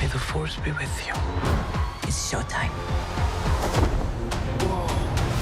May the Force be with you. It's showtime.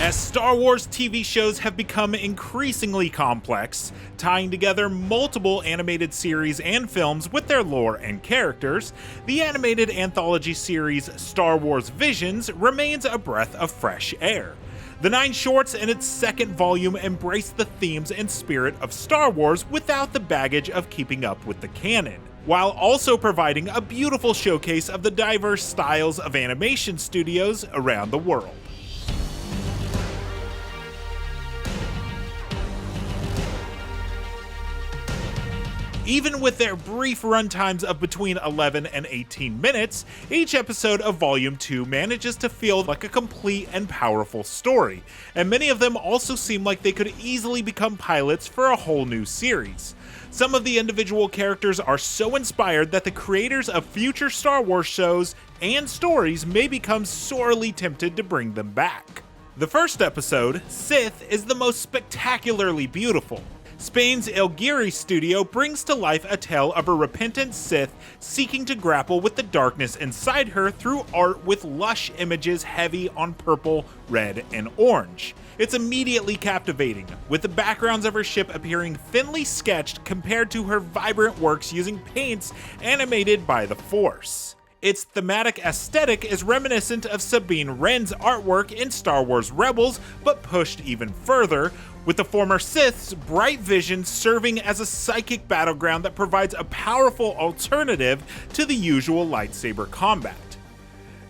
As Star Wars TV shows have become increasingly complex, tying together multiple animated series and films with their lore and characters, the animated anthology series Star Wars Visions remains a breath of fresh air. The 9 shorts in its second volume embrace the themes and spirit of Star Wars without the baggage of keeping up with the canon, while also providing a beautiful showcase of the diverse styles of animation studios around the world. Even with their brief runtimes of between 11 and 18 minutes, each episode of Volume 2 manages to feel like a complete and powerful story, and many of them also seem like they could easily become pilots for a whole new series. Some of the individual characters are so inspired that the creators of future Star Wars shows and stories may become sorely tempted to bring them back. The first episode, Sith, is the most spectacularly beautiful. Spain's Elguiri studio brings to life a tale of a repentant Sith seeking to grapple with the darkness inside her through art with lush images heavy on purple, red, and orange. It's immediately captivating, with the backgrounds of her ship appearing thinly sketched compared to her vibrant works using paints animated by the Force. Its thematic aesthetic is reminiscent of Sabine Wren's artwork in Star Wars Rebels, but pushed even further, with the former Sith's bright vision serving as a psychic battleground that provides a powerful alternative to the usual lightsaber combat.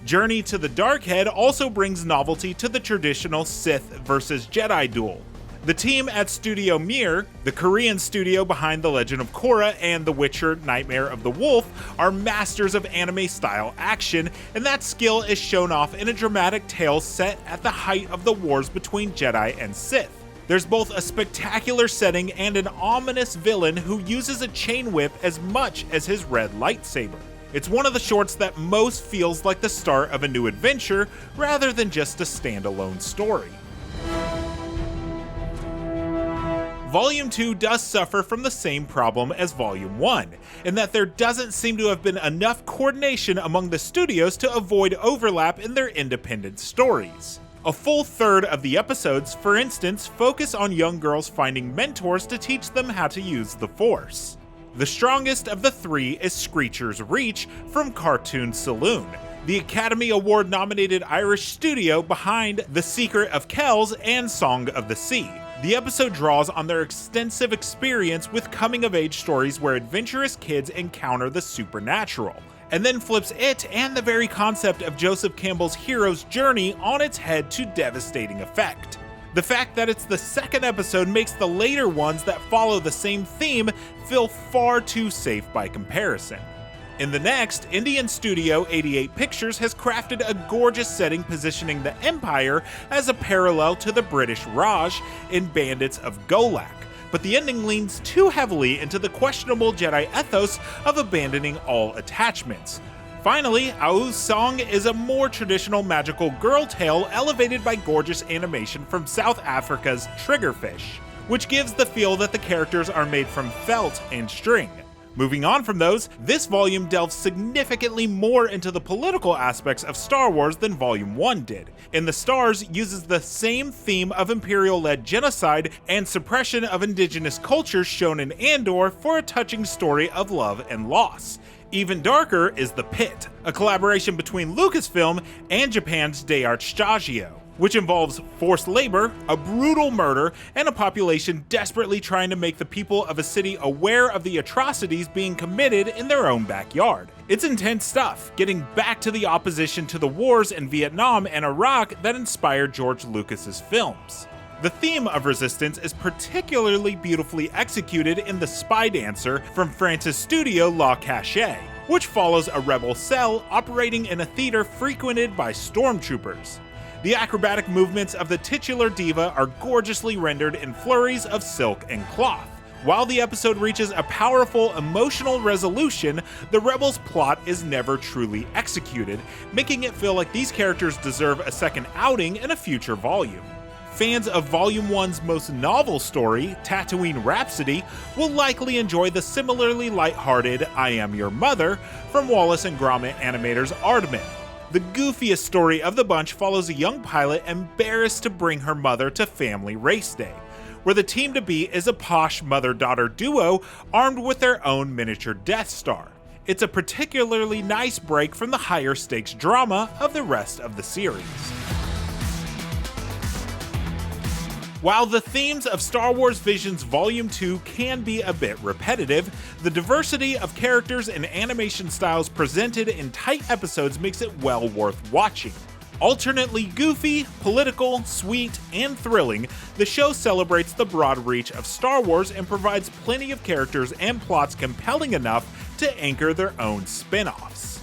Journey to the Darkhead also brings novelty to the traditional Sith versus Jedi duel. The team at Studio Mir, the Korean studio behind The Legend of Korra and The Witcher: Nightmare of the Wolf, are masters of anime-style action, and that skill is shown off in a dramatic tale set at the height of the wars between Jedi and Sith. There's both a spectacular setting and an ominous villain who uses a chain whip as much as his red lightsaber. It's one of the shorts that most feels like the start of a new adventure rather than just a standalone story. Volume 2 does suffer from the same problem as Volume 1, in that there doesn't seem to have been enough coordination among the studios to avoid overlap in their independent stories. A full third of the episodes, for instance, focus on young girls finding mentors to teach them how to use the Force. The strongest of the 3 is Screecher's Reach from Cartoon Saloon, the Academy Award nominated Irish studio behind The Secret of Kells and Song of the Sea. The episode draws on their extensive experience with coming-of-age stories where adventurous kids encounter the supernatural, and then flips it and the very concept of Joseph Campbell's hero's journey on its head to devastating effect. The fact that it's the second episode makes the later ones that follow the same theme feel far too safe by comparison. In the next, Indian studio 88 Pictures has crafted a gorgeous setting positioning the Empire as a parallel to the British Raj in Bandits of Golak, but the ending leans too heavily into the questionable Jedi ethos of abandoning all attachments. Finally, Ao's Song is a more traditional magical girl tale elevated by gorgeous animation from South Africa's Triggerfish, which gives the feel that the characters are made from felt and string. Moving on from those, this volume delves significantly more into the political aspects of Star Wars than Volume 1 did. In the Stars uses the same theme of Imperial-led genocide and suppression of indigenous cultures shown in Andor for a touching story of love and loss. Even darker is The Pit, a collaboration between Lucasfilm and Japan's Daiarchstagio, which involves forced labor, a brutal murder, and a population desperately trying to make the people of a city aware of the atrocities being committed in their own backyard. It's intense stuff, getting back to the opposition to the wars in Vietnam and Iraq that inspired George Lucas's films. The theme of resistance is particularly beautifully executed in The Spy Dancer from France's studio La Cachée, which follows a rebel cell operating in a theater frequented by stormtroopers. The acrobatic movements of the titular diva are gorgeously rendered in flurries of silk and cloth. While the episode reaches a powerful emotional resolution, the Rebels' plot is never truly executed, making it feel like these characters deserve a second outing in a future volume. Fans of Volume 1's most novel story, Tatooine Rhapsody, will likely enjoy the similarly lighthearted I Am Your Mother from Wallace and Gromit animators Aardman. The goofiest story of the bunch follows a young pilot embarrassed to bring her mother to family race day, where the team to beat is a posh mother-daughter duo armed with their own miniature Death Star. It's a particularly nice break from the higher stakes drama of the rest of the series. While the themes of Star Wars Visions Volume 2 can be a bit repetitive, the diversity of characters and animation styles presented in tight episodes makes it well worth watching. Alternately goofy, political, sweet, and thrilling, the show celebrates the broad reach of Star Wars and provides plenty of characters and plots compelling enough to anchor their own spin-offs.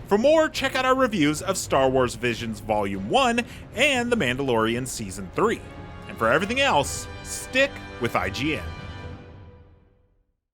For more, check out our reviews of Star Wars Visions Volume 1 and The Mandalorian Season 3. And for everything else, stick with IGN.